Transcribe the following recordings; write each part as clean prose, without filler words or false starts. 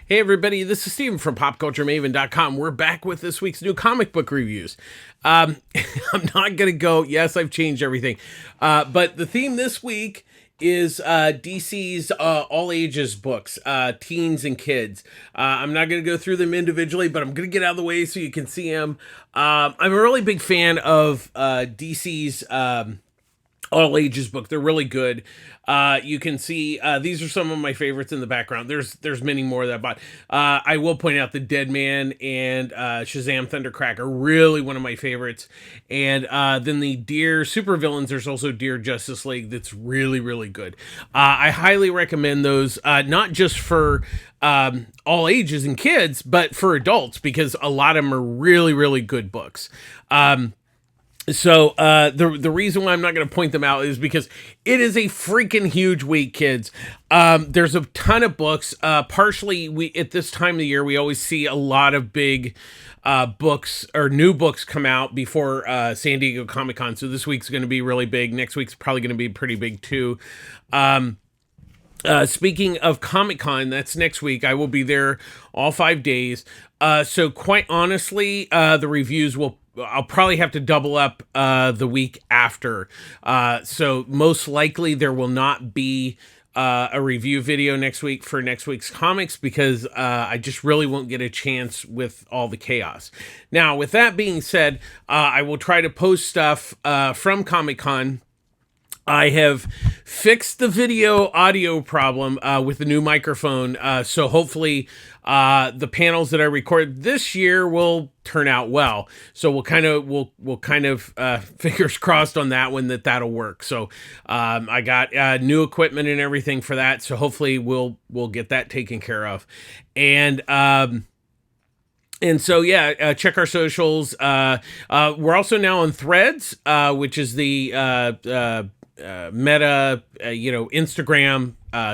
Hey everybody, this is Steven from PopCultureMaven.com. We're back with this week's new comic book reviews. I'm not going to go, yes, I've changed everything. But the theme this week is DC's all ages books, teens and kids. I'm not going to go through them individually, but I'm going to get out of the way so you can see them. I'm a really big fan of DC's all ages book. They're really good. You can see these are some of my favorites in the background. There's many more that I bought. I will point out the Dead Man and Shazam Thundercrack are really one of my favorites. And then the Dear Supervillains, there's also Dear Justice League that's really, really good. I highly recommend those, not just for all ages and kids, but for adults, because a lot of them are really, really good books. So the reason why I'm not going to point them out is because it is a freaking huge week, kids. There's a ton of books. Partially, we at this time of the year we always see a lot of big books or new books come out before San Diego Comic-Con. So this week's going to be really big. Next week's probably going to be pretty big too. Speaking of Comic-Con, that's next week. I will be there all 5 days. So quite honestly, the reviews I'll probably have to double up the week after. So most likely there will not be a review video next week for next week's comics because I just really won't get a chance with all the chaos. Now, with that being said, I will try to post stuff from Comic-Con. I have fixed the video audio problem with the new microphone, so hopefully the panels that I record this year will turn out well. So we'll kind of fingers crossed on that one that'll work. So I got new equipment and everything for that. So hopefully we'll get that taken care of. And so, check our socials. We're also now on Threads, which is the Meta, Instagram,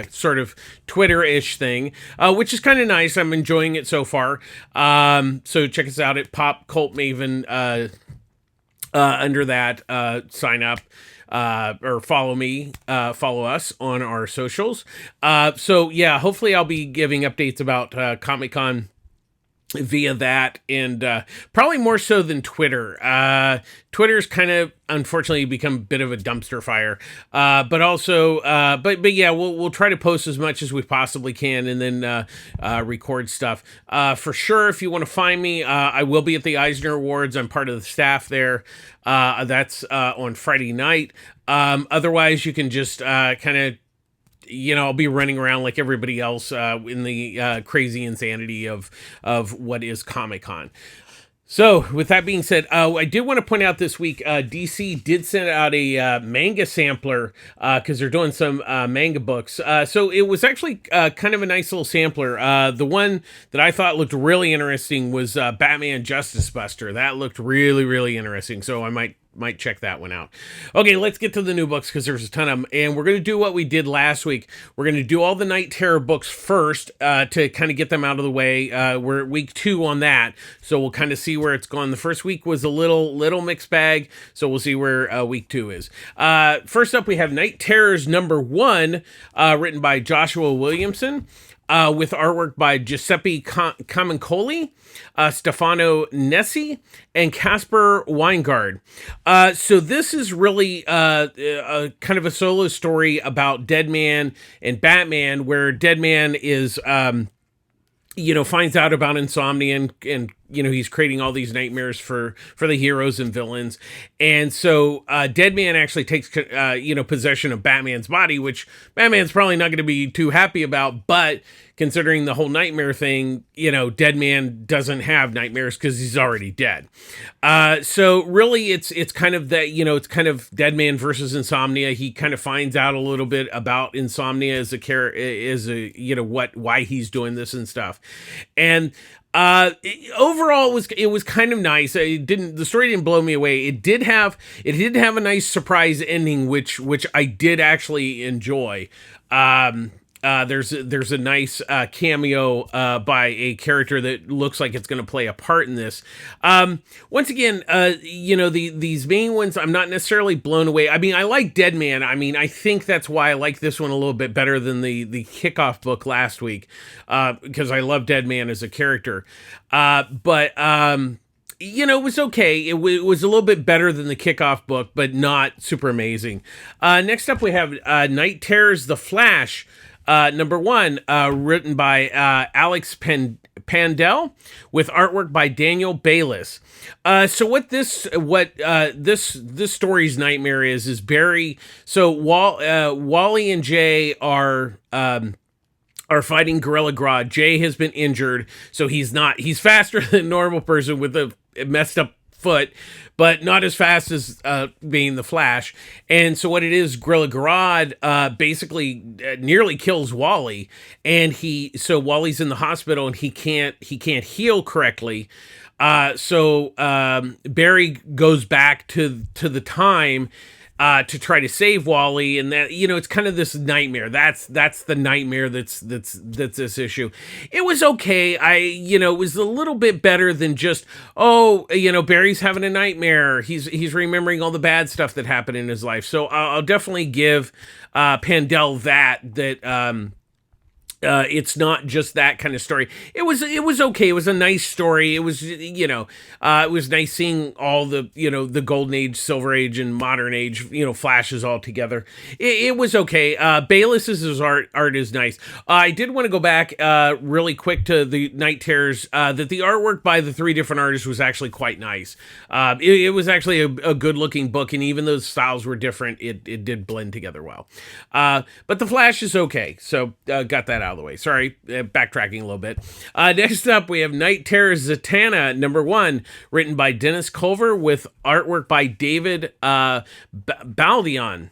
sort of Twitter-ish thing, which is kind of nice. I'm enjoying it so far. So check us out at Pop Cult Maven under that. Sign up. Or follow us on our socials. Hopefully I'll be giving updates about Comic-Con via that, and probably more so than Twitter. Twitter's kind of unfortunately become a bit of a dumpster fire, but we'll try to post as much as we possibly can, and then record stuff. For sure, if you want to find me, I will be at the Eisner Awards. I'm part of the staff there. That's on Friday night. Otherwise, you can just kind of I'll be running around like everybody else in the crazy insanity of what is Comic-Con. So, with that being said, I did want to point out this week, DC did send out a manga sampler because they're doing some manga books. So, it was actually kind of a nice little sampler. The one that I thought looked really interesting was Batman Justice Buster. That looked really, really interesting. So, I might check that one out. Okay, let's get to the new books because there's a ton of them. And we're going to do what we did last week. We're going to do all the Night Terror books first to kind of get them out of the way. We're at week 2 on that. So we'll kind of see where it's gone. The first week was a little mixed bag. So we'll see where week 2 is. First up, we have Night Terrors number 1, written by Joshua Williamson. With artwork by Giuseppe Camuncoli, Stefano Nessi, and Casper Weingard. So this is really a kind of a solo story about Deadman and Batman, where Deadman is finds out about insomnia and he's creating all these nightmares for the heroes and villains. And so Deadman actually takes, possession of Batman's body, which Batman's probably not going to be too happy about. But considering the whole nightmare thing, Deadman doesn't have nightmares because he's already dead. So really it's kind of that, it's kind of Deadman versus insomnia. He kind of finds out a little bit about insomnia as why he's doing this and stuff. And overall it was kind of nice. The story didn't blow me away. It did have a nice surprise ending, which I did actually enjoy. There's a nice cameo by a character that looks like it's going to play a part in this. Once again, these main ones, I'm not necessarily blown away. I mean, I like Dead Man. I mean, I think that's why I like this one a little bit better than the kickoff book last week, because I love Dead Man as a character. But it was okay. It was a little bit better than the kickoff book, but not super amazing. Next up, we have Night Terrors: The Flash, number 1, written by Alex Pandel, with artwork by Daniel Bayliss. So what this story's nightmare is Barry. So Wally and Jay are fighting Gorilla Grodd. Jay has been injured, so he's faster than a normal person with a messed up foot, but not as fast as being the Flash. And so what it is, Gorilla Grodd basically nearly kills Wally, and so Wally's in the hospital and he can't heal correctly. So Barry goes back to the time to try to save Wally, and that, it's kind of this nightmare. That's the nightmare that's this issue. It was okay. It was a little bit better than just, Barry's having a nightmare. He's remembering all the bad stuff that happened in his life. So I'll definitely give Pandel that it's not just that kind of story. It was okay. It was a nice story. It was, it was nice seeing all the, the Golden Age, Silver Age, and Modern Age, flashes all together. It was okay. Bayless's art is nice. I did want to go back really quick to the Night Terrors, that the artwork by the 3 different artists was actually quite nice. It was actually a good looking book, and even though the styles were different, it did blend together well. But the Flash is okay. So got that out of the way. Sorry, backtracking a little bit. Next up, we have Night Terrors: Zatanna, number 1, written by Dennis Culver, with artwork by David Baldion.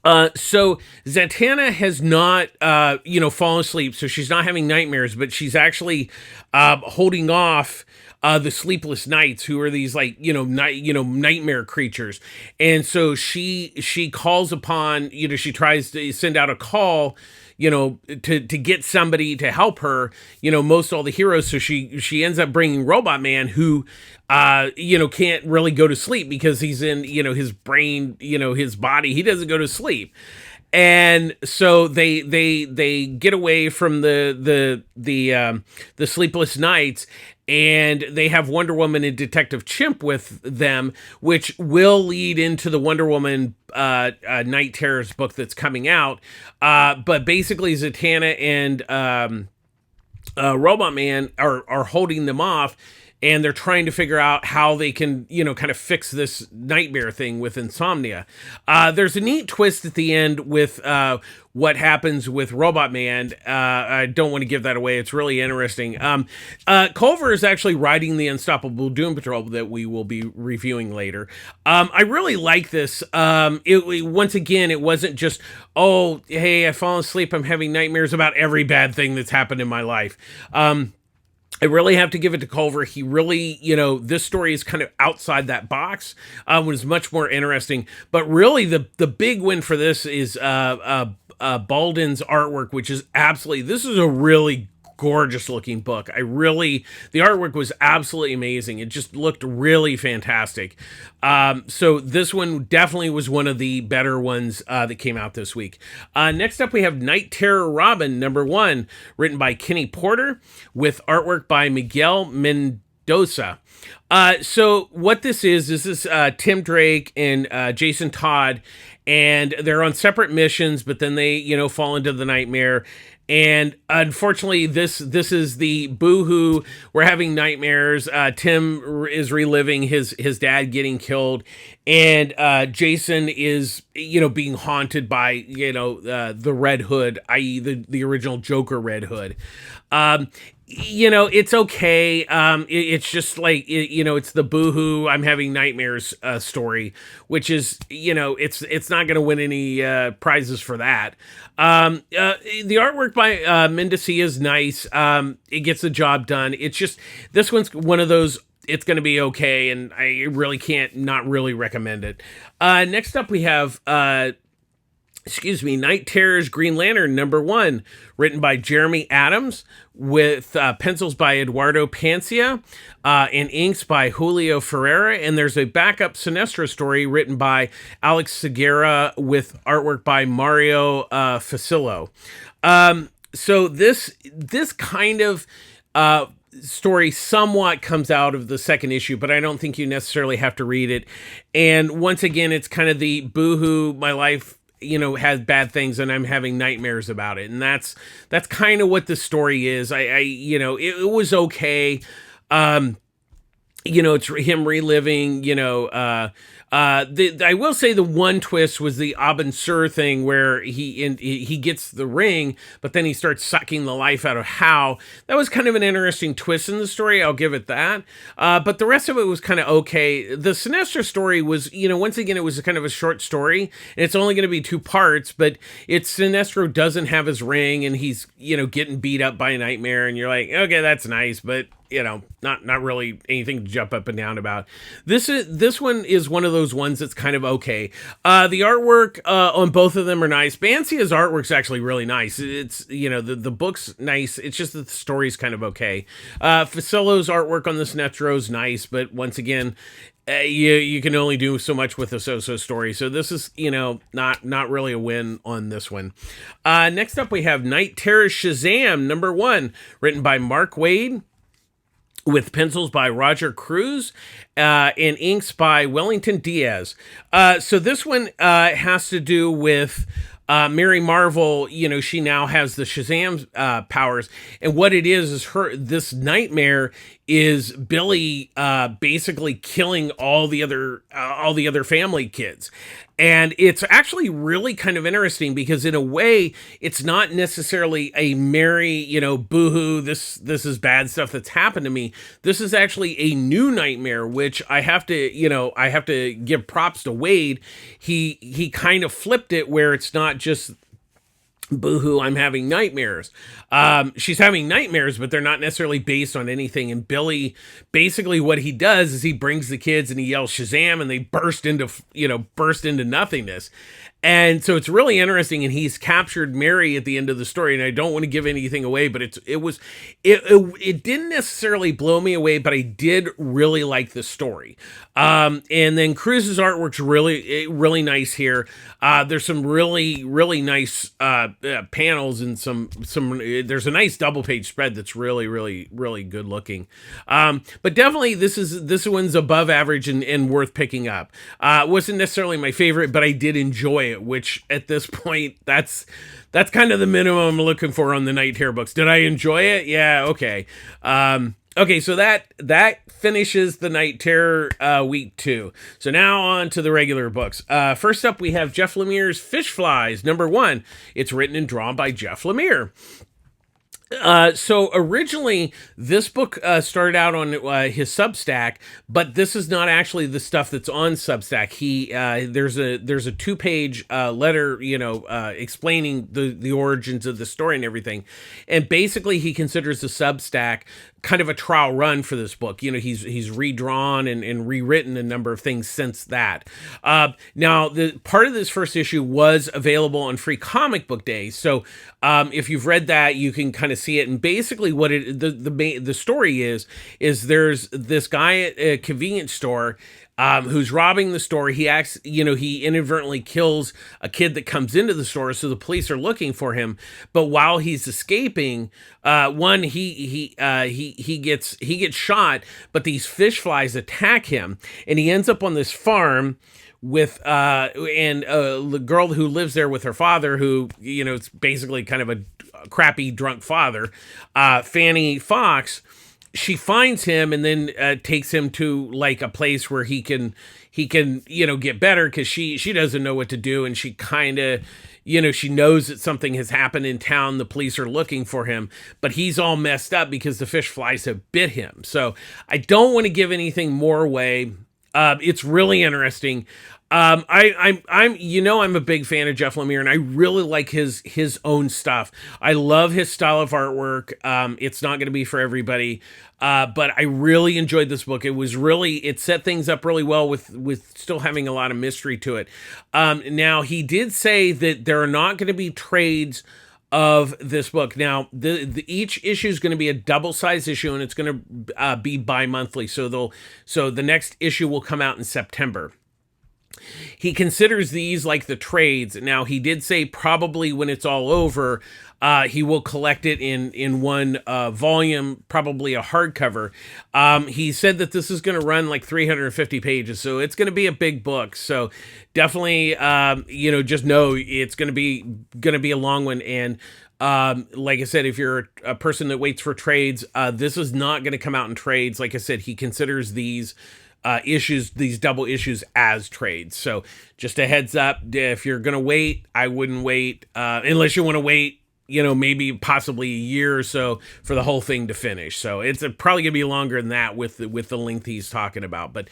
So Zatanna has not, fallen asleep, so she's not having nightmares, but she's actually holding off the sleepless nights, who are these nightmare creatures. And so she calls upon, she tries to send out a call, to get somebody to help her, most all the heroes. So she ends up bringing Robot Man, who, can't really go to sleep because he's in, his brain, his body. He doesn't go to sleep. And so they get away from the sleepless nights, and they have Wonder Woman and Detective Chimp with them, which will lead into the Wonder Woman Night Terrors book that's coming out. But basically, Zatanna and Robot Man are holding them off, and they're trying to figure out how they can, kind of fix this nightmare thing with insomnia. There's a neat twist at the end with what happens with Robot Man. I don't want to give that away. It's really interesting. Culver is actually writing the Unstoppable Doom Patrol that we will be reviewing later. I really like this. Once again, it wasn't just, oh, hey, I've fallen asleep, I'm having nightmares about every bad thing that's happened in my life. I really have to give it to Culver. He really, this story is kind of outside that box. Was much more interesting. But really, the big win for this is Balden's artwork, which is this is a really gorgeous looking book. The artwork was absolutely amazing. It just looked really fantastic. So this one definitely was one of the better ones that came out this week. Next up, we have Night Terror Robin, number 1, written by Kenny Porter, with artwork by Miguel Mendoza. So what this is Tim Drake and Jason Todd, and they're on separate missions, but then they, fall into the nightmare. And unfortunately, this is the boohoo. We're having nightmares. Tim is reliving his dad getting killed, and Jason is being haunted by the Red Hood, i.e. the original Joker Red Hood. It's okay. It's just like, it's the boohoo, I'm having nightmares story, which is, it's not going to win any prizes for that. The artwork by Mendoza is nice. It gets the job done. It's just, this one's one of those, it's going to be okay, and I really can't not really recommend it. Next up, we have excuse me, Night Terror's Green Lantern #1, written by Jeremy Adams, with pencils by Eduardo Pancia, and inks by Julio Ferreira. And there's a backup Sinestro story written by Alex Segura with artwork by Mario Facillo. So this kind of story somewhat comes out of the second issue, but I don't think you necessarily have to read it. And once again, it's kind of the boohoo, my life, has bad things and I'm having nightmares about it. And that's kind of what the story is. It was okay. It's him reliving, I will say the one twist was the Abin Sur thing where he gets the ring, but then he starts sucking the life out of Hal. That was kind of an interesting twist in the story. I'll give it that. But the rest of it was kind of okay. The Sinestro story was, once again, it was kind of a short story, and it's only going to be 2 parts, but Sinestro doesn't have his ring, and he's, getting beat up by a nightmare, and you're like, okay, that's nice, but not really anything to jump up and down about. This one is one of those ones that's kind of okay. The artwork on both of them are nice. Bancia's artwork's actually really nice. It's the book's nice. It's just that the story's kind of okay. Facillo's artwork on the Sinestro's nice, but once again, you can only do so much with a so-so story. So this is, not really a win on this one. Next up, we have Night Terror Shazam #1, written by Mark Waid, with pencils by Roger Cruz, and inks by Wellington Diaz. So this one has to do with Mary Marvel. She now has the Shazam powers, and what it is this nightmare is Billy basically killing all the other family kids. And it's actually really kind of interesting because in a way, it's not necessarily a Mary, boohoo, this is bad stuff that's happened to me. This is actually a new nightmare, which I have to give props to Wade. He kind of flipped it where it's not just boohoo, I'm having nightmares. She's having nightmares, but they're not necessarily based on anything. And Billy, basically what he does is he brings the kids and he yells Shazam, and they burst into nothingness. And so it's really interesting, and he's captured Mary at the end of the story, and I don't want to give anything away, but it didn't necessarily blow me away, but I did really like the story. And then Cruz's artwork's really nice here. There's some really, really nice panels and some there's a nice double page spread that's really, really, really good looking. But definitely this one's above average and worth picking up. Wasn't necessarily my favorite, but I did enjoy it, which at this point, that's kind of the minimum I'm looking for on the Night Terror books. Did I enjoy it? Yeah, okay. Okay, so that finishes the Night Terror week 2. So now on to the regular books. First up, we have Jeff Lemire's Fishflies, #1. It's written and drawn by Jeff Lemire. So originally, this book started out on his Substack, but this is not actually the stuff that's on Substack. There's a 2-page letter, explaining the origins of the story and everything, and basically he considers the Substack kind of a trial run for this book. He's redrawn and rewritten a number of things since that. Now, the part of this first issue was available on Free Comic Book Day, so if you've read that, you can kind of see it. And basically, what the story is there's this guy at a convenience store who's robbing the store. He inadvertently kills a kid that comes into the store, so the police are looking for him. But while he's escaping, he gets shot, but these fish flies attack him, and he ends up on this farm with the girl who lives there with her father, who it's basically kind of a crappy drunk father, Fanny Fox. She finds him and then takes him to like a place where he can get better, because she doesn't know what to do, and she kind of she knows that something has happened in town. The police are looking for him, but he's all messed up because the fish flies have bit him. So I don't want to give anything more away. It's really interesting. I'm a big fan of Jeff Lemire, and I really like his own stuff. I love his style of artwork. It's not going to be for everybody, but I really enjoyed this book. It set things up really well with still having a lot of mystery to it. Now he did say that there are not going to be trades of this book. Now, each issue is going to be a double-sized issue, and it's going to be bi-monthly. So the next issue will come out in September. He considers these like the trades. Now, he did say probably when it's all over, he will collect it in one volume, probably a hardcover. He said that this is going to run like 350 pages, so it's going to be a big book. So definitely, just know it's going to be a long one. And like I said, if you're a person that waits for trades, this is not going to come out in trades. Like I said, he considers these double issues as trades. So just a heads up, if you're going to wait, I wouldn't wait, unless you want to wait, maybe possibly a year or so for the whole thing to finish. So it's probably gonna be longer than that with the length he's talking about. But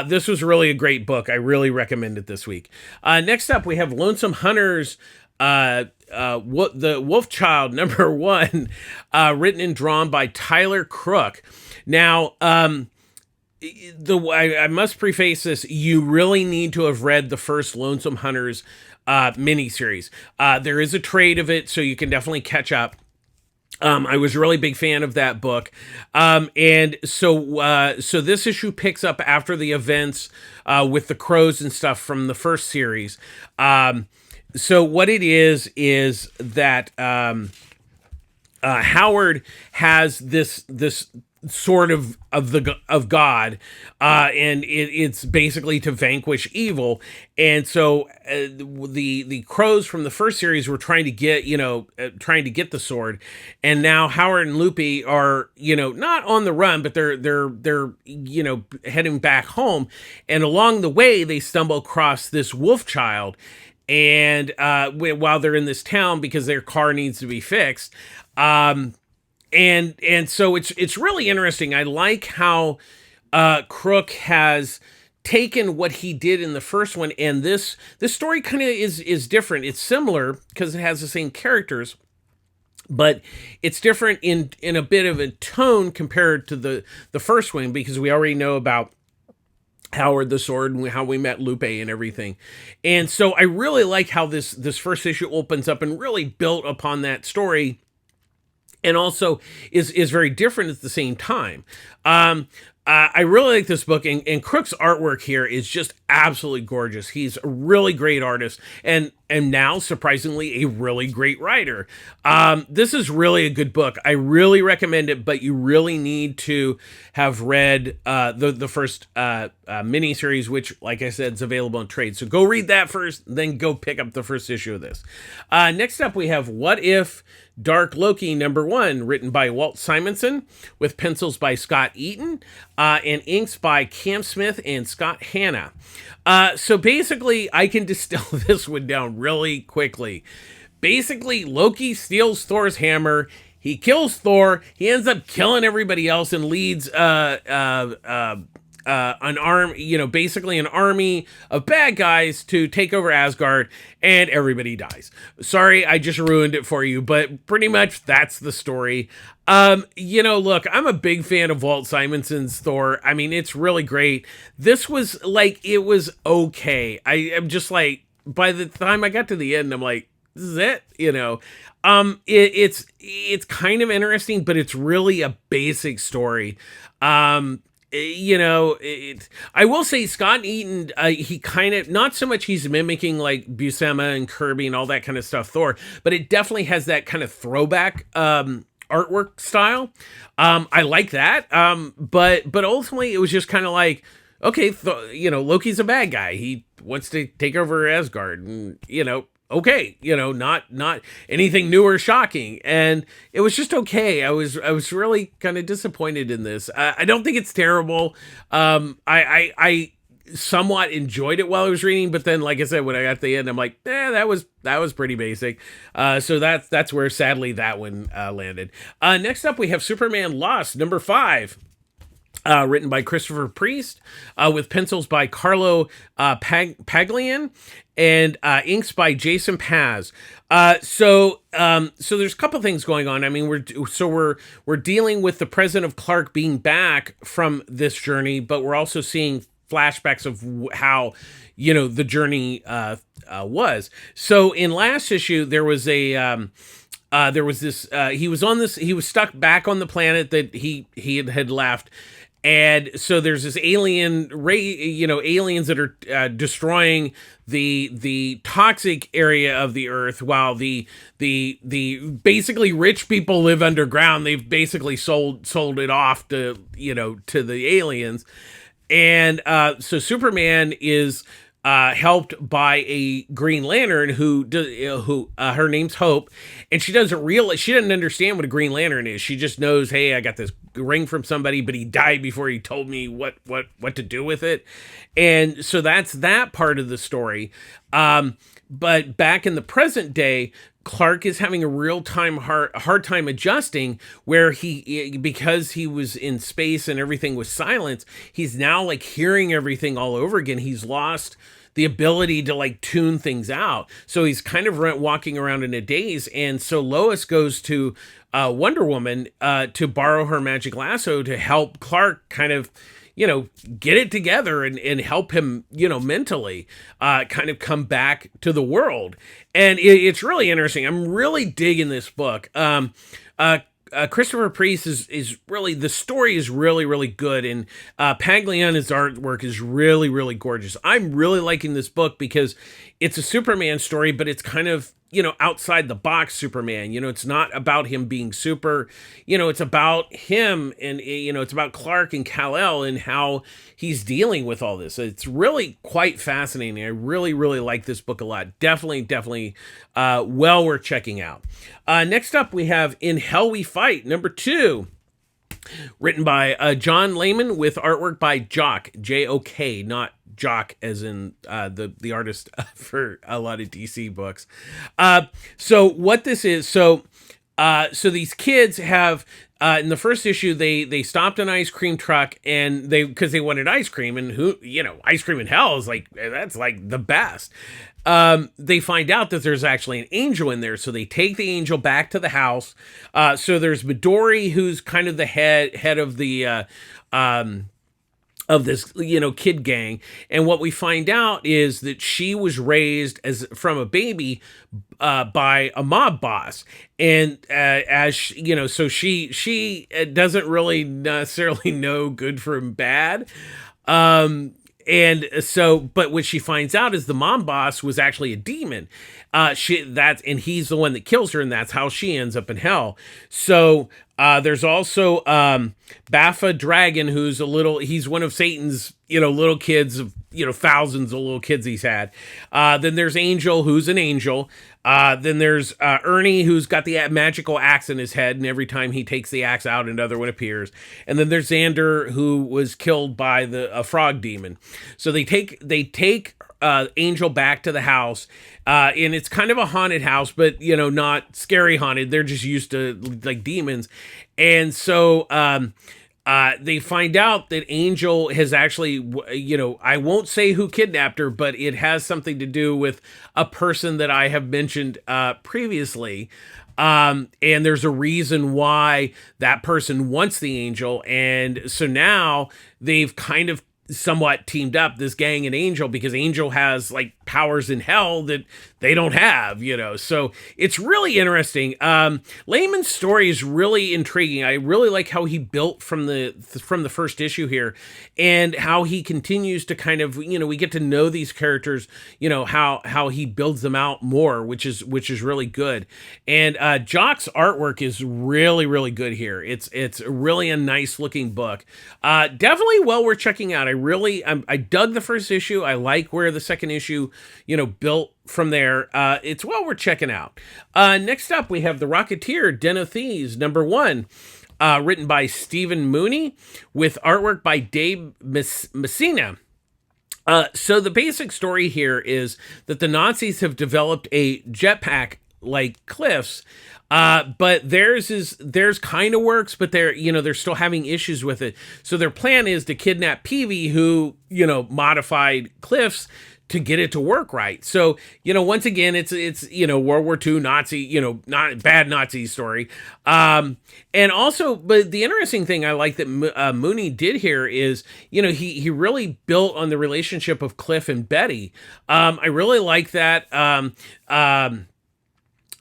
this was really a great book. I really recommend it this week. Next up, we have Lonesome Hunters, the Wolf Child #1, written and drawn by Tyler Crook. Now, I must preface this. You really need to have read the first Lonesome Hunters miniseries. There is a trade of it, so you can definitely catch up. I was a really big fan of that book. And so this issue picks up after the events with the crows and stuff from the first series. So what it is that Howard has this sword of God, and it's basically to vanquish evil. And so the crows from the first series were trying to get the sword, and now Howard and Lupe are not on the run, but they're heading back home, and along the way they stumble across this wolf child, and while they're in this town because their car needs to be fixed. And so it's really interesting. I like how Crook has taken what he did in the first one, and this story kind of is different. It's similar because it has the same characters, but it's different in a bit of a tone compared to the first one, because we already know about Howard the Sword and how we met Lupe and everything. And so I really like how this first issue opens up and really built upon that story, and also is very different at the same time. I really like this book, and Crook's artwork here is just absolutely gorgeous. He's a really great artist, and now, surprisingly, a really great writer. This is really a good book. I really recommend it, but you really need to have read the first miniseries, which, like I said, is available in trade. So go read that first, then go pick up the first issue of this. Next up, we have What If Dark Loki #1, written by Walt Simonson, with pencils by Scott Eaton, and inks by Cam Smith and Scott Hanna. So basically, I can distill this one down really quickly. Basically, Loki steals Thor's hammer. He kills Thor. He ends up killing everybody else and leads an army, basically an army of bad guys to take over Asgard, and everybody dies. Sorry, I just ruined it for you, but pretty much that's the story. Look, I'm a big fan of Walt Simonson's Thor. I mean, it's really great. This was it was okay. I'm just like, by the time I got to the end, I'm like, this is it, it's kind of interesting, but it's really a basic story. I will say Scott Eaton, he kind of, not so much he's mimicking like Buscema and Kirby and all that kind of stuff, Thor, but it definitely has that kind of throwback artwork style. I like that. But ultimately it was just kind of like, okay, Loki's a bad guy. He wants to take over Asgard, and, okay, not anything new or shocking, and it was just okay. I was really kind of disappointed in this. I don't think it's terrible. I somewhat enjoyed it while I was reading, but then, like I said, when I got to the end, I'm like, that was pretty basic. So that's where sadly that one landed. Next up, we have Superman Lost #5. written by Christopher Priest, with pencils by Carlo Paglian, and inks by Jason Paz. So there's a couple things going on. I mean, we're dealing with the present of Clark being back from this journey, but we're also seeing flashbacks of how the journey was. So in last issue, there was this. He was stuck back on the planet that he had left. And so there's this aliens that are destroying the toxic area of the Earth, while the basically rich people live underground. They've basically sold it off to the aliens, and so Superman is helped by a Green Lantern who her name's Hope, and she doesn't understand what a Green Lantern is. She just knows, hey, I got this ring from somebody, but he died before he told me what to do with it. And so that's that part of the story. But back in the present day, Clark is having a hard time adjusting, where because he was in space and everything was silence, he's now like hearing everything all over again. He's lost the ability to like tune things out. So he's kind of walking around in a daze. And so Lois goes to Wonder Woman to borrow her magic lasso to help Clark kind of get it together and help him, mentally kind of come back to the world. And it's really interesting. I'm really digging this book. Christopher Priest is really, the story is really, really good. And Pagliano's artwork is really, really gorgeous. I'm really liking this book because it's a Superman story, but it's kind of, outside the box Superman. It's not about him being super, it's about him, and, it's about Clark and Kal-El and how he's dealing with all this. It's really quite fascinating. I really, really like this book a lot. Definitely well worth checking out. Next up, we have In Hell We Fight, number 2. Written by John Layman with artwork by Jock, J-O-K, not Jock as in the artist for a lot of DC books. So what this is, so these kids have, in the first issue, they stopped an ice cream truck, and because they wanted ice cream, and ice cream in hell is that's like the best. They find out that there's actually an angel in there, so they take the angel back to the house. So there's Midori, who's kind of the head of the of this kid gang, and what we find out is that she was raised from a baby by a mob boss, and so she doesn't really necessarily know good from bad. And so, but what she finds out is the mom boss was actually a demon. And he's the one that kills her, and that's how she ends up in hell. So, there's also, Baffa Dragon, he's one of Satan's, little kids of, thousands of little kids he's had. Then there's Angel, who's an angel. Then there's Ernie, who's got the magical axe in his head, and every time he takes the axe out, another one appears. And then there's Xander, who was killed by a frog demon. So they take Angel back to the house, and it's kind of a haunted house, but not scary haunted. They're just used to like demons, and so they find out that Angel has actually, I won't say who kidnapped her, but it has something to do with a person that I have mentioned previously. And there's a reason why that person wants the angel. And so now they've kind of somewhat teamed up, this gang and Angel, because Angel has like powers in hell that they don't have, so it's really interesting. Layman's story is really intriguing. I really like how he built from the first issue here, and how he continues to kind of, we get to know these characters, how he builds them out more, which is really good. And Jock's artwork is really, really good here. It's really a nice looking book. Definitely well worth checking out. I dug the first issue. I like where the second issue, built from there. It's well worth checking out. Next up, we have The Rocketeer, Den of Thieves, number 1, written by Stephen Mooney with artwork by Dave Messina. So the basic story here is that the Nazis have developed a jetpack like Cliff's. But theirs kind of works, but they're still having issues with it. So their plan is to kidnap Peavy, who, modified Cliff's, to get it to work right. So, once again, it's World War II Nazi, not bad Nazi story. And also, but the interesting thing I like that Mooney did here is, he really built on the relationship of Cliff and Betty. I really like that.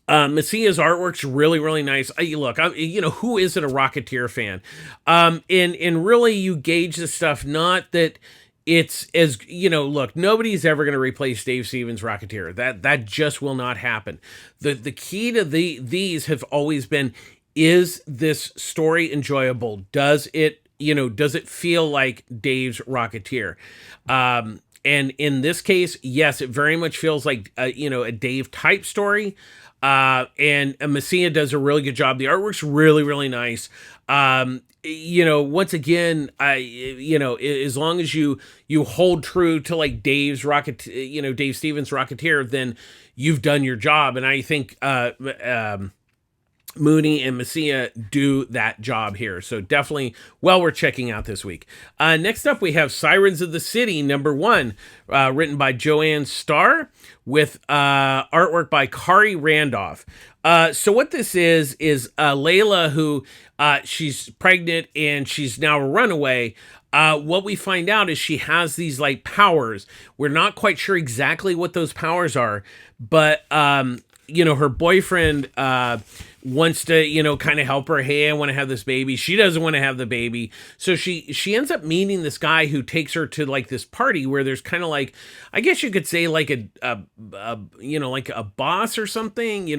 Messia's artwork's really, really nice. Look, who isn't a Rocketeer fan? And really you gauge the stuff, not that it's as, look, nobody's ever going to replace Dave Stevens' Rocketeer. That just will not happen. The key to these have always been, is this story enjoyable? Does it feel like Dave's Rocketeer? And in this case, yes, it very much feels like, a Dave type story. And Messia does a really good job. The artwork's really, really nice. Once again, as long as you hold true to like Dave's Dave Stevens' Rocketeer, then you've done your job. And I think, Mooney and Messia do that job here. So definitely well worth checking out this week. Next up, we have Sirens of the City, #1, written by Joanne Starr with artwork by Kari Randolph. So what this is Layla, who she's pregnant and she's now a runaway. What we find out is she has these like powers. We're not quite sure exactly what those powers are, but her boyfriend wants to, kind of help her. Hey, I want to have this baby. She doesn't want to have the baby. So she ends up meeting this guy who takes her to like this party where there's kind of like, I guess you could say like like a boss or something,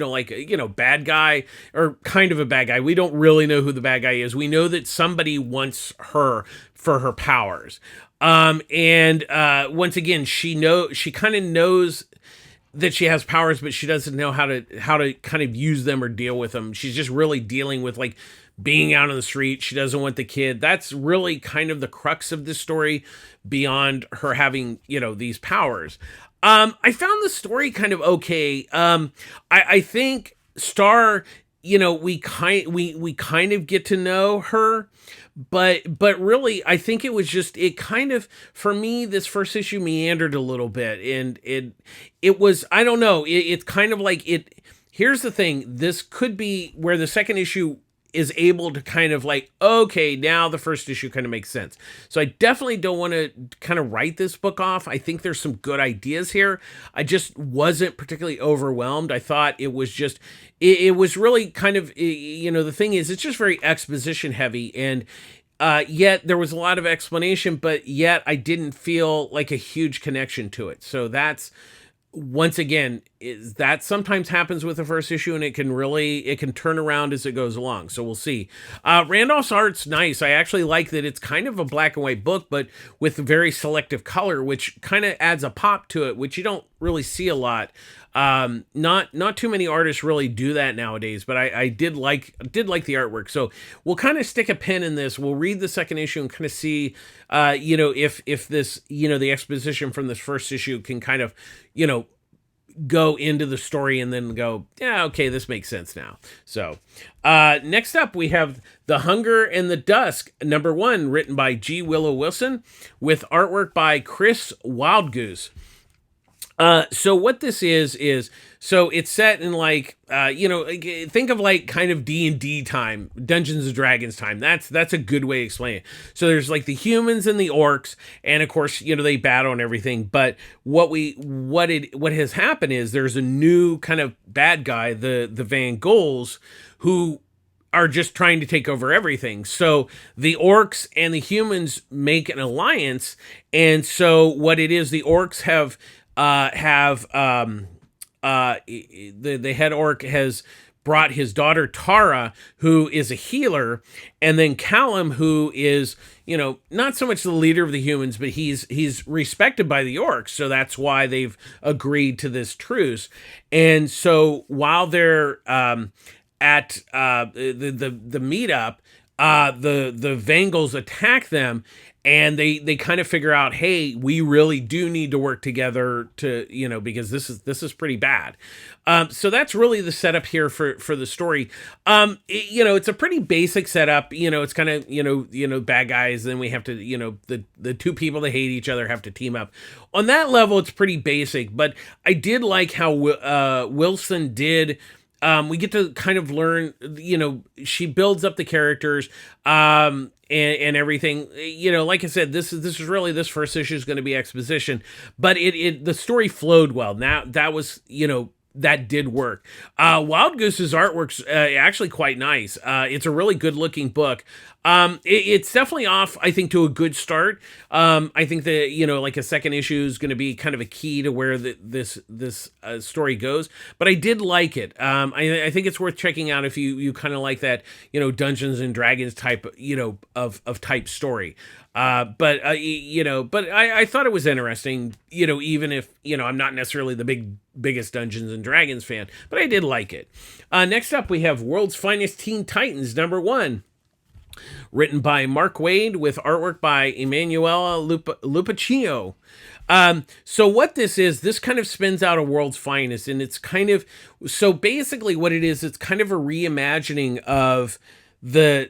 bad guy, or kind of a bad guy. We don't really know who the bad guy is. We know that somebody wants her for her powers. And once again, she kind of knows that she has powers, but she doesn't know how to kind of use them or deal with them. She's just really dealing with like being out on the street. She doesn't want the kid. That's really kind of the crux of this story, beyond her having, these powers. I found the story kind of okay. I think Star, we kind of get to know her, but really, I think it was just, it kind of, for me, this first issue meandered a little bit, and it was, I don't know, it's kind of like here's the thing, this could be where the second issue is able to kind of like, okay, now the first issue kind of makes sense. So I definitely don't want to kind of write this book off. I think there's some good ideas here. I just wasn't particularly overwhelmed. I thought it was just, it was really kind of, the thing is, it's just very exposition heavy, and yet there was a lot of explanation, but yet I didn't feel like a huge connection to it. So that's, once again, is that sometimes happens with the first issue, and it can turn around as it goes along. So we'll see. Randolph's art's nice. I actually like that it's kind of a black and white book, but with very selective color, which kind of adds a pop to it, which you don't really see a lot. Not too many artists really do that nowadays, but I did like the artwork. So we'll kind of stick a pin in this. We'll read the second issue and kind of see, if this, the exposition from this first issue can kind of, go into the story and then go, yeah, okay, this makes sense now. So, next up we have The Hunger and the Dusk, #1, written by G. Willow Wilson with artwork by Chris Wildgoose. So what this is, so it's set in like, think of like kind of D&D time, Dungeons and Dragons time. That's a good way to explain it. So there's like the humans and the orcs, and of course, they battle and everything. But what has happened is there's a new kind of bad guy, the Van Goghs, who are just trying to take over everything. So the orcs and the humans make an alliance. And so what it is, the orcs have the head orc has brought his daughter Tara, who is a healer, and then Callum, who is, not so much the leader of the humans, but he's respected by the orcs, so that's why they've agreed to this truce. And so while they're at the meetup, the Vangles attack them, and they kind of figure out, hey, we really do need to work together to, because this is pretty bad. So that's really the setup here for the story. It's a pretty basic setup. It's kind of bad guys. Then we have to the two people that hate each other have to team up. On that level, it's pretty basic. But I did like how Wilson did. We get to kind of learn, she builds up the characters, and everything. Like I said, this is really, this first issue is going to be exposition, but the story flowed well. Now that was, that did work. Wild Goose's artwork's actually quite nice. It's a really good looking book. It's definitely off, I think, to a good start. I think that, like a second issue is going to be kind of a key to where this story goes. But I did like it. I think it's worth checking out if you kind of like that, Dungeons and Dragons type, of type story. But I thought it was interesting, even if, I'm not necessarily the biggest Dungeons and Dragons fan, but I did like it. Next up, we have World's Finest Teen Titans, #1. Written by Mark Waid with artwork by Emanuela Lupacchio. So what this kind of spins out a World's Finest, and it's kind of, so basically what it is, it's kind of a reimagining of the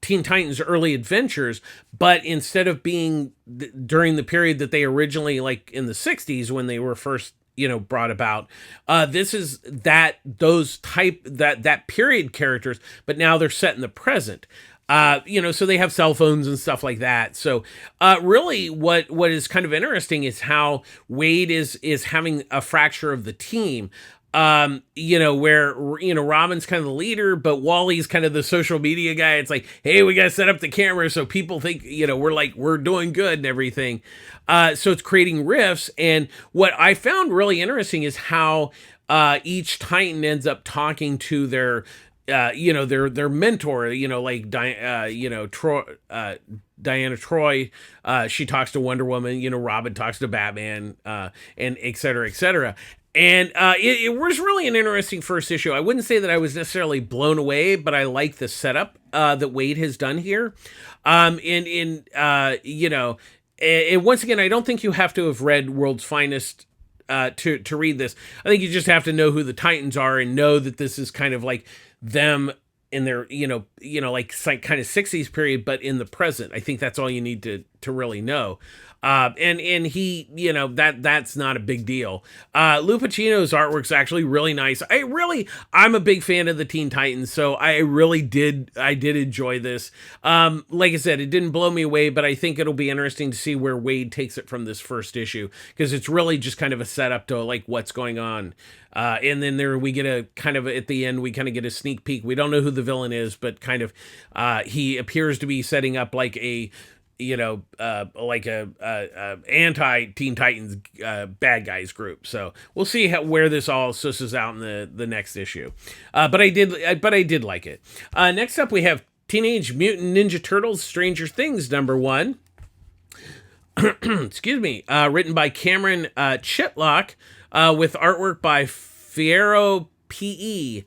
Teen Titans early adventures, but instead of being during the period that they originally, like in the 60s when they were first brought about, this is that period characters, but now they're set in the present. So they have cell phones and stuff like that. So, really what is kind of interesting is how Wade is having a fracture of the team. Where, Robin's kind of the leader, but Wally's kind of the social media guy. It's like, hey, we got to set up the camera so people think, we're doing good and everything. So it's creating rifts. And what I found really interesting is how, each Titan ends up talking to their mentor, like Diana Troy, she talks to Wonder Woman, Robin talks to Batman, and et cetera, et cetera. And it was really an interesting first issue. I wouldn't say that I was necessarily blown away, but I like the setup that Wade has done here. And once again, I don't think you have to have read World's Finest to read this. I think you just have to know who the Titans are and know that this is kind of like them in their, like kind of 60s period, but in the present. I think that's all you need to really know. And he, that's not a big deal. Lupacchino's artwork's actually really nice. I'm a big fan of the Teen Titans, so I did enjoy this. Like I said, it didn't blow me away, but I think it'll be interesting to see where Wade takes it from this first issue, because it's really just kind of a setup to like what's going on. And then we get a kind of, at the end, we kind of get a sneak peek. We don't know who the villain is, but kind of, he appears to be setting up like a, like a anti-Teen Titans bad guys group. So we'll see where this all susses out in the next issue. But I did like it. Next up, we have Teenage Mutant Ninja Turtles Stranger Things #1. Excuse me. Written by Cameron Chitlock, with artwork by Fiero P.E.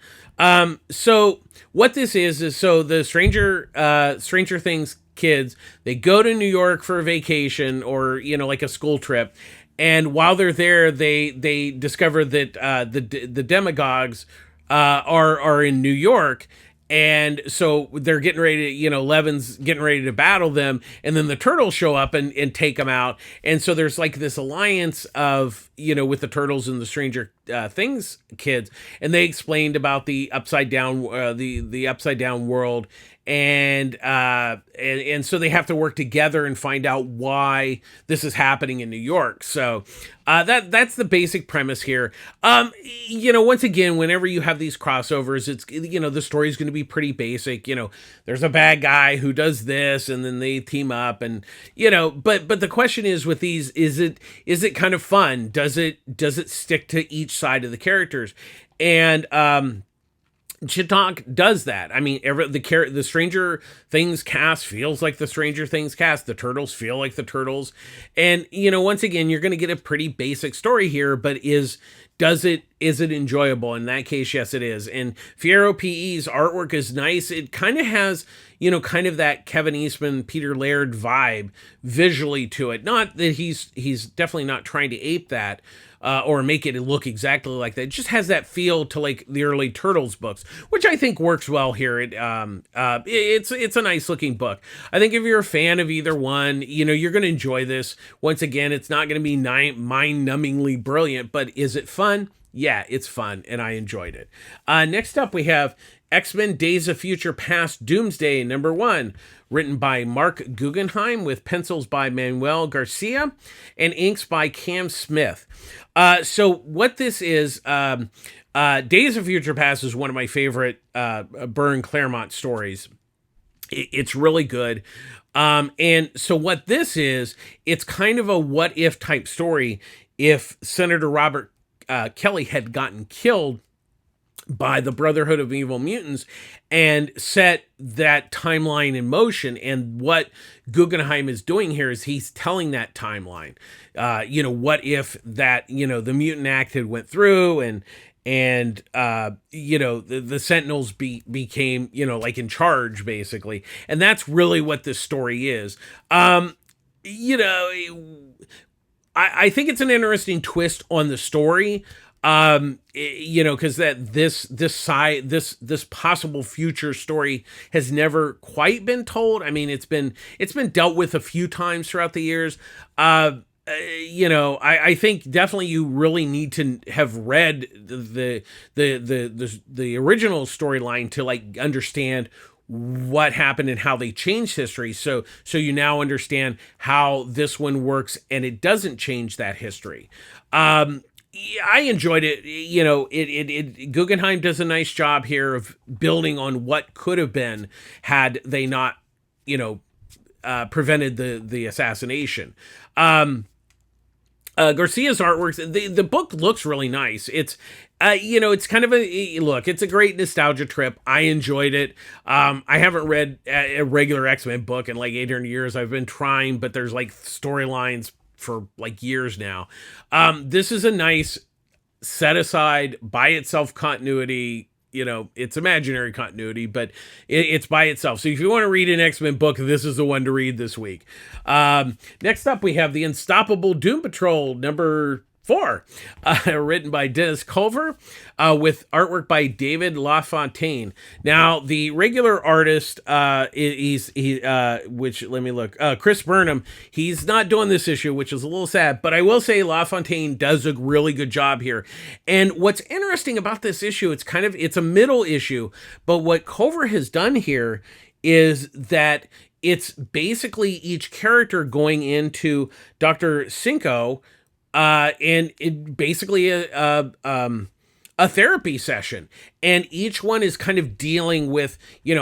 So what this is so the Stranger Things kids, they go to New York for a vacation or, like a school trip. And while they're there, they discover that the demagogues are in New York. And so they're getting ready to, Levin's getting ready to battle them. And then the turtles show up and take them out. And so there's like this alliance of, with the turtles and the Stranger Things kids. And they explained about the upside down, the upside down world. And so they have to work together and find out why this is happening in New York. So that's the basic premise here. Once again, whenever you have these crossovers, it's, the story is going to be pretty basic. There's a bad guy who does this, and then they team up, and but the question is with these, is it kind of fun? Does it stick to each side of the characters? And Chitlock does that. I mean, the Stranger Things cast feels like the Stranger Things cast. The Turtles feel like the Turtles. And, once again, you're going to get a pretty basic story here, but does it is it enjoyable? In that case, yes, it is. And Fierro PE's artwork is nice. It kind of has, kind of that Kevin Eastman, Peter Laird vibe visually to it. Not that he's definitely not trying to ape that, or make it look exactly like that. It just has that feel to like the early Turtles books, which I think works well here. It's a nice looking book. I think if you're a fan of either one, you're going to enjoy this. Once again, it's not going to be mind-numbingly brilliant, but is it fun? Yeah, it's fun, and I enjoyed it. Next up, we have X-Men Days of Future Past Doomsday #1, written by Mark Guggenheim with pencils by Manuel Garcia and inks by Cam Smith. So what this is, Days of Future Past is one of my favorite Byrne Claremont stories. It's really good. And so what this is, it's kind of a what if type story if Senator Robert Kelly had gotten killed by the Brotherhood of Evil Mutants and set that timeline in motion. And what Guggenheim is doing here is he's telling that timeline. What if that, the Mutant Act had went through and the Sentinels became, like in charge basically. And that's really what this story is. I think it's an interesting twist on the story. Because that this possible future story has never quite been told. I mean, it's been dealt with a few times throughout the years. I think definitely you really need to have read the original storyline to like understand what happened and how they changed history. So you now understand how this one works and it doesn't change that history. I enjoyed it. Guggenheim does a nice job here of building on what could have been had they not, prevented the assassination. Garcia's artwork, the book looks really nice. It's, it's kind of it's a great nostalgia trip. I enjoyed it. I haven't read a regular X-Men book in like 800 years. I've been trying, but there's like storylines for like years now. This is a nice set aside by itself continuity. It's imaginary continuity, but it's by itself. So if you want to read an X-Men book, this is the one to read this week. Next up, we have The Unstoppable Doom Patrol #4, written by Dennis Culver, with artwork by David LaFontaine. Now, the regular artist, Chris Burnham, he's not doing this issue, which is a little sad, but I will say LaFontaine does a really good job here. And what's interesting about this issue, it's a middle issue, but what Culver has done here is that it's basically each character going into Dr. Cinco, and it basically a therapy session, and each one is kind of dealing with,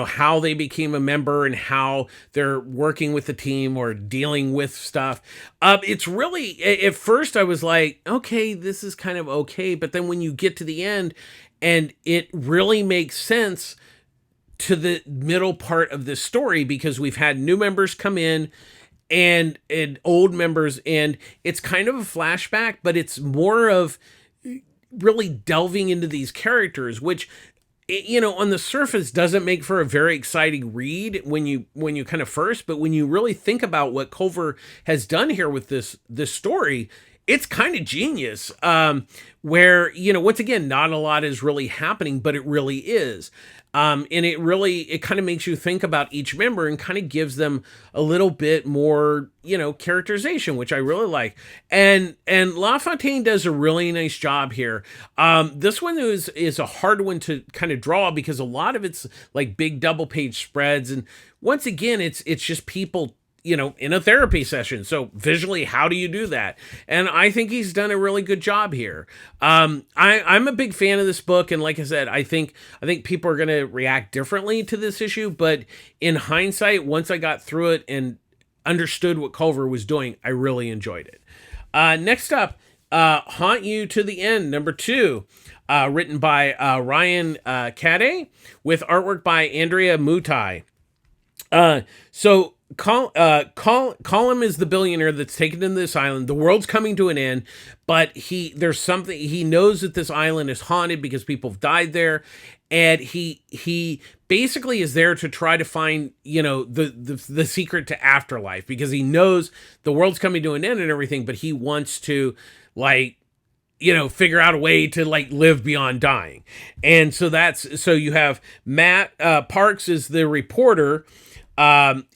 how they became a member and how they're working with the team or dealing with stuff. It's really, at first I was like, okay, this is kind of okay. But then when you get to the end and it really makes sense to the middle part of this story, because we've had new members come in and old members, and it's kind of a flashback, but it's more of really delving into these characters, which, on the surface doesn't make for a very exciting read when you kind of first, but when you really think about what Culver has done here with this story, it's kind of genius. Where, once again, not a lot is really happening, but it really is. And it kind of makes you think about each member and kind of gives them a little bit more, characterization, which I really like. And LaFontaine does a really nice job here. This one is a hard one to kind of draw because a lot of it's like big double page spreads. And once again, it's just people, in a therapy session. So visually, how do you do that? And I think he's done a really good job here. I'm a big fan of this book. And like I said, I think people are going to react differently to this issue. But in hindsight, once I got through it and understood what Culver was doing, I really enjoyed it. Next up, Haunt You to the End, #2, written by Ryan Cade with artwork by Andrea Mutai. So Colum is the billionaire that's taken to this island. The world's coming to an end, but there's something he knows that this island is haunted because people have died there, and he basically is there to try to find the secret to afterlife because he knows the world's coming to an end and everything, but he wants to figure out a way to live beyond dying. And so you have Matt Parks is the reporter.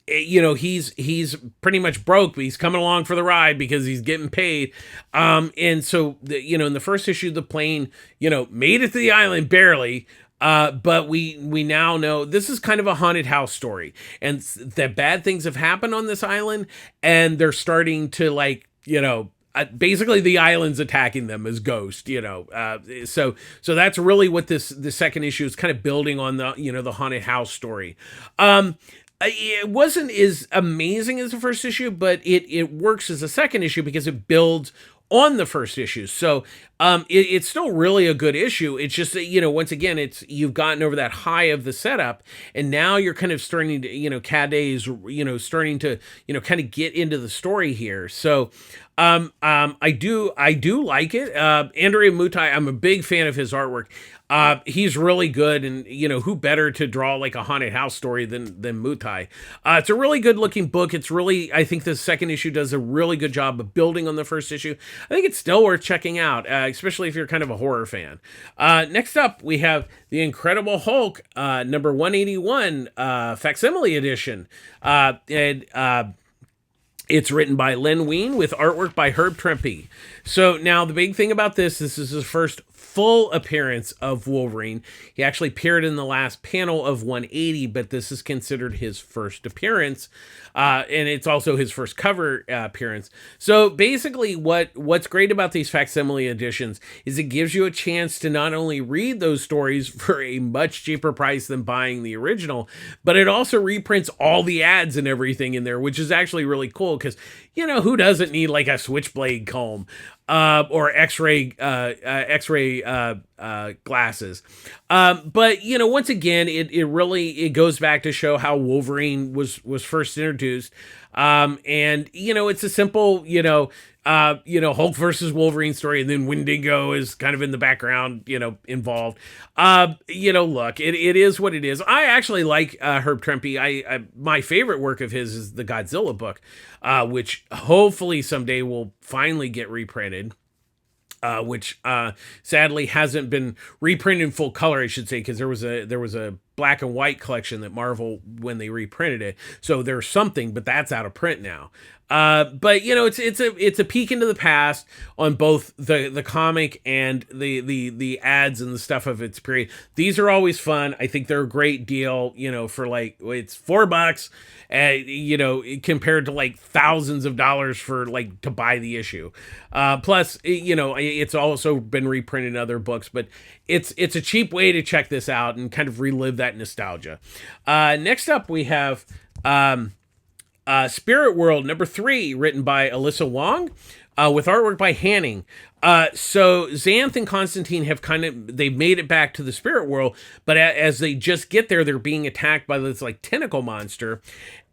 He's pretty much broke, but he's coming along for the ride because he's getting paid. And so in the first issue, the plane, made it to the island barely. But we now know this is kind of a haunted house story, and that bad things have happened on this island, and they're starting to basically the island's attacking them as ghosts, so that's really what the second issue is kind of building on, the haunted house story. It wasn't as amazing as the first issue, but it works as a second issue because it builds on the first issue. So it's still really a good issue. It's just that, once again, you've gotten over that high of the setup, and now you're kind of starting to, Caday's, starting to, kind of get into the story here. So I do like it. Andrea Mutai, I'm a big fan of his artwork. He's really good, and who better to draw like a haunted house story than Mutai. It's a really good looking book. I think the second issue does a really good job of building on the first issue. I think it's still worth checking out, especially if you're kind of a horror fan. Next up, we have The Incredible Hulk, number 181, Facsimile edition. It's written by Len Wein with artwork by Herb Trimpe. So now the big thing about this is his first full appearance of Wolverine. He actually appeared in the last panel of 180, but this is considered his first appearance. And it's also his first cover appearance. So basically what's great about these facsimile editions is it gives you a chance to not only read those stories for a much cheaper price than buying the original, but it also reprints all the ads and everything in there, which is actually really cool because, who doesn't need like a switchblade comb or X-ray glasses. But once again, it really goes back to show how Wolverine was first introduced. And it's a simple, Hulk versus Wolverine story, and then Wendigo is kind of in the background, involved. Look, it is what it is. I actually like Herb Trimpe. My favorite work of his is the Godzilla book, which hopefully someday will finally get reprinted. Which sadly hasn't been reprinted in full color, I should say, because there was a black and white collection that Marvel when they reprinted it. So there's something, but that's out of print now. But it's a peek into the past on both the comic and the ads and the stuff of its period. These are always fun. I think they're a great deal, for it's $4, compared to like thousands of dollars for to buy the issue. Plus, it's also been reprinted in other books, but it's a cheap way to check this out and kind of relive that nostalgia. Next up, we have Spirit World number 3, written by Alyssa Wong, with artwork by Hanning. So Xanth and Constantine they've made it back to the Spirit World, but as they just get there, they're being attacked by this tentacle monster.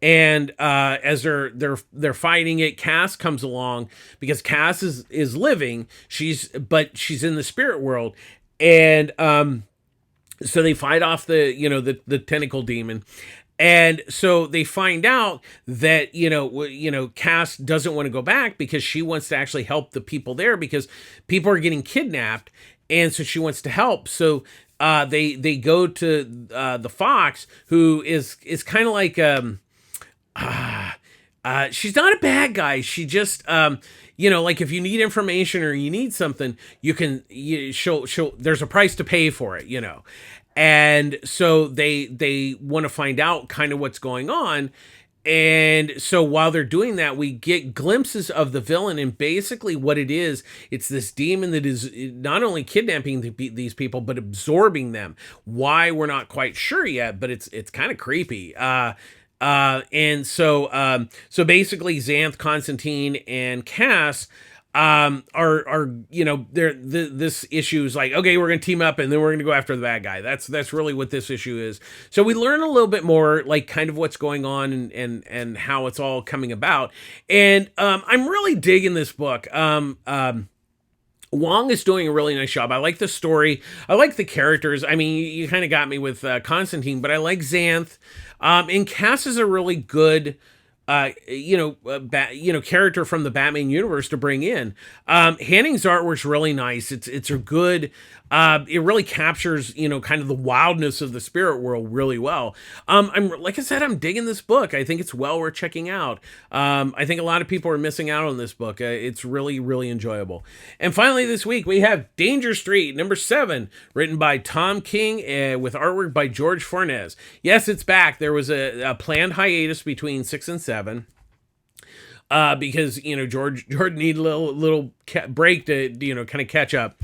And as they're fighting it, Cass comes along because Cass is living. She's in the Spirit World, and so they fight off the tentacle demon. And so they find out that, Cass doesn't want to go back because she wants to actually help the people there because people are getting kidnapped. And so she wants to help. So they go to the Fox, who is kind of like, she's not a bad guy. She just, if you need information or you need something, there's a price to pay for it, And so they want to find out kind of what's going on. And so while they're doing that, we get glimpses of the villain, and basically what it is, it's this demon that is not only kidnapping these people, but absorbing them. Why, we're not quite sure yet, but it's kind of creepy. And so basically Xanth, Constantine, and Cass are this issue is like, okay, we're gonna team up and then we're gonna go after the bad guy. That's really what this issue is. So we learn a little bit more, like kind of what's going on and how it's all coming about. And I'm really digging this book. Wong is doing a really nice job. I like the story. I like the characters. I mean, you kind of got me with Constantine, but I like Xanth. And Cass is a really good, character from the Batman universe to bring in. Hanning's artwork's really nice. It's a good. It really captures, kind of the wildness of the spirit world really well. I'm like I said, I'm digging this book. I think it's well worth checking out. I think a lot of people are missing out on this book. It's really, really enjoyable. And finally, this week we have Danger Street #7, written by Tom King with artwork by George Fornes. Yes, it's back. There was a planned hiatus between 6 and 7. Because George needed a little break to kind of catch up.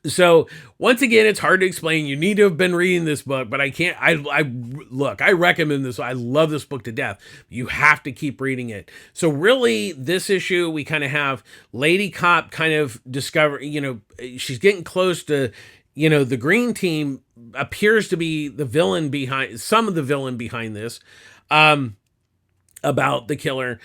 So once again, it's hard to explain. You need to have been reading this book, but I can't. I recommend this. I love this book to death. You have to keep reading it. So really, this issue we kind of have Lady Cop kind of discover. She's getting close to. The Green Team appears to be the villain behind some of the villain behind this. About the killer,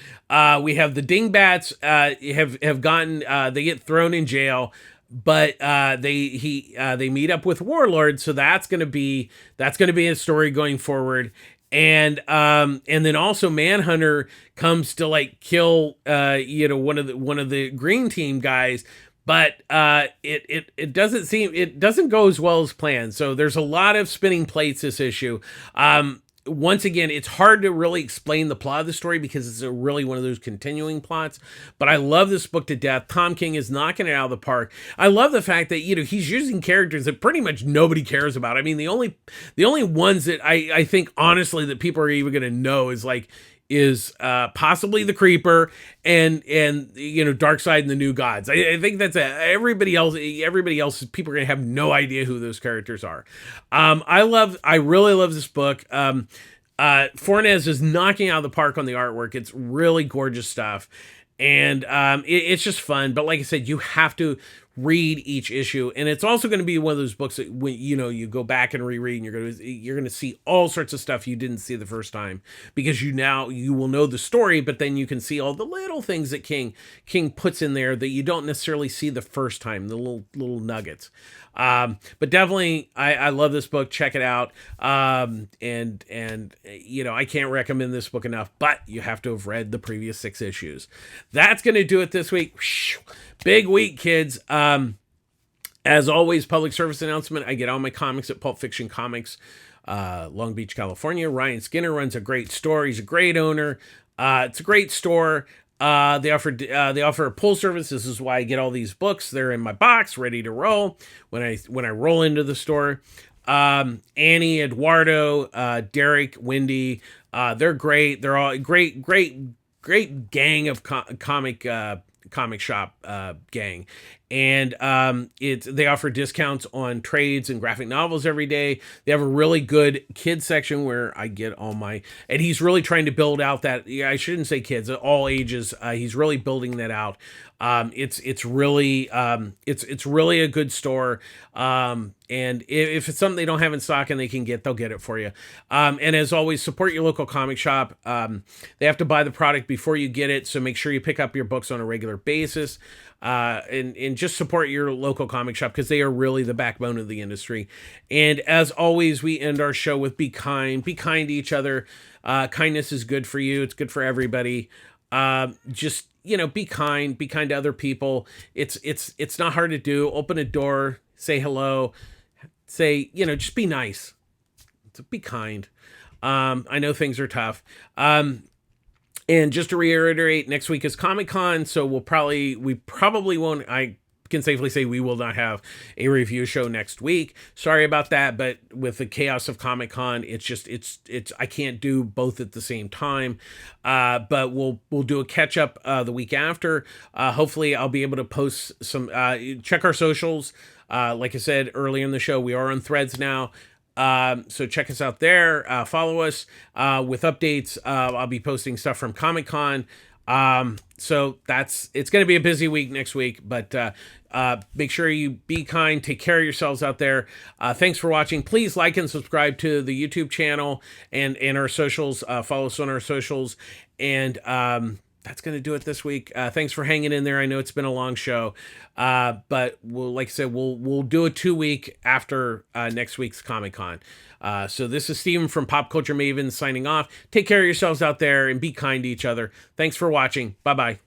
we have the Dingbats. Have gotten. They get thrown in jail. But they meet up with Warlord, so that's gonna be a story going forward, and then also Manhunter comes to like kill one of the Green Team guys, but it doesn't go as well as planned. So there's a lot of spinning plates this issue. Once again, it's hard to really explain the plot of the story because it's really one of those continuing plots. But I love this book to death. Tom King is knocking it out of the park. I love the fact that he's using characters that pretty much nobody cares about. I mean, the only ones that I think honestly that people are even going to know is possibly the Creeper and Darkseid and the New Gods. I think that's everybody else people are gonna have no idea who those characters are. I really love this book. Fornes is knocking out of the park on the artwork. It's really gorgeous stuff. And it's just fun. But like I said, you have to read each issue, and it's also going to be one of those books that when you go back and reread, and you're going to see all sorts of stuff you didn't see the first time because you will know the story, but then you can see all the little things that King puts in there that you don't necessarily see the first time, the little nuggets. But definitely I love this book. Check it out. And I can't recommend this book enough, but you have to have read the previous 6 issues. That's going to do it this week. Big week, kids. As always, public service announcement. I get all my comics at Pulp Fiction Comics, Long Beach, California. Ryan Skinner runs a great store. He's a great owner. It's a great store. They offer a pull service. This is why I get all these books. They're in my box, ready to roll when I roll into the store. Annie, Eduardo, Derek, Wendy, they're great. They're all great gang of comic shop gang. And they offer discounts on trades and graphic novels every day. They have a really good kids section where I get all my, and he's really trying to build out that, I shouldn't say kids, all ages. He's really building that out. It's really a good store. And if it's something they don't have in stock and they can get, they'll get it for you. And as always, support your local comic shop. They have to buy the product before you get it, so make sure you pick up your books on a regular basis. And just support your local comic shop because they are really the backbone of the industry. And as always, we end our show with be kind to each other. Kindness is good for you. It's good for everybody. Just, be kind to other people. It's not hard to do. Open a door, say hello, just be nice. Be kind. I know things are tough. And just to reiterate, next week is Comic-Con, so we probably won't, I can safely say we will not have a review show next week. Sorry about that, but with the chaos of Comic-Con, it's I can't do both at the same time. But we'll do a catch up the week after. Hopefully I'll be able to post some, check our socials. Like I said earlier in the show, we are on Threads now. So check us out there, follow us, with updates. I'll be posting stuff from Comic-Con. So it's going to be a busy week next week, but make sure you be kind, take care of yourselves out there. Thanks for watching. Please like and subscribe to the YouTube channel and our socials. Follow us on our socials, and that's going to do it this week. Thanks for hanging in there. I know it's been a long show, but like I said, we'll do a 2-week after next week's Comic-Con. So this is Steven from Pop Culture Maven signing off. Take care of yourselves out there and be kind to each other. Thanks for watching. Bye-bye.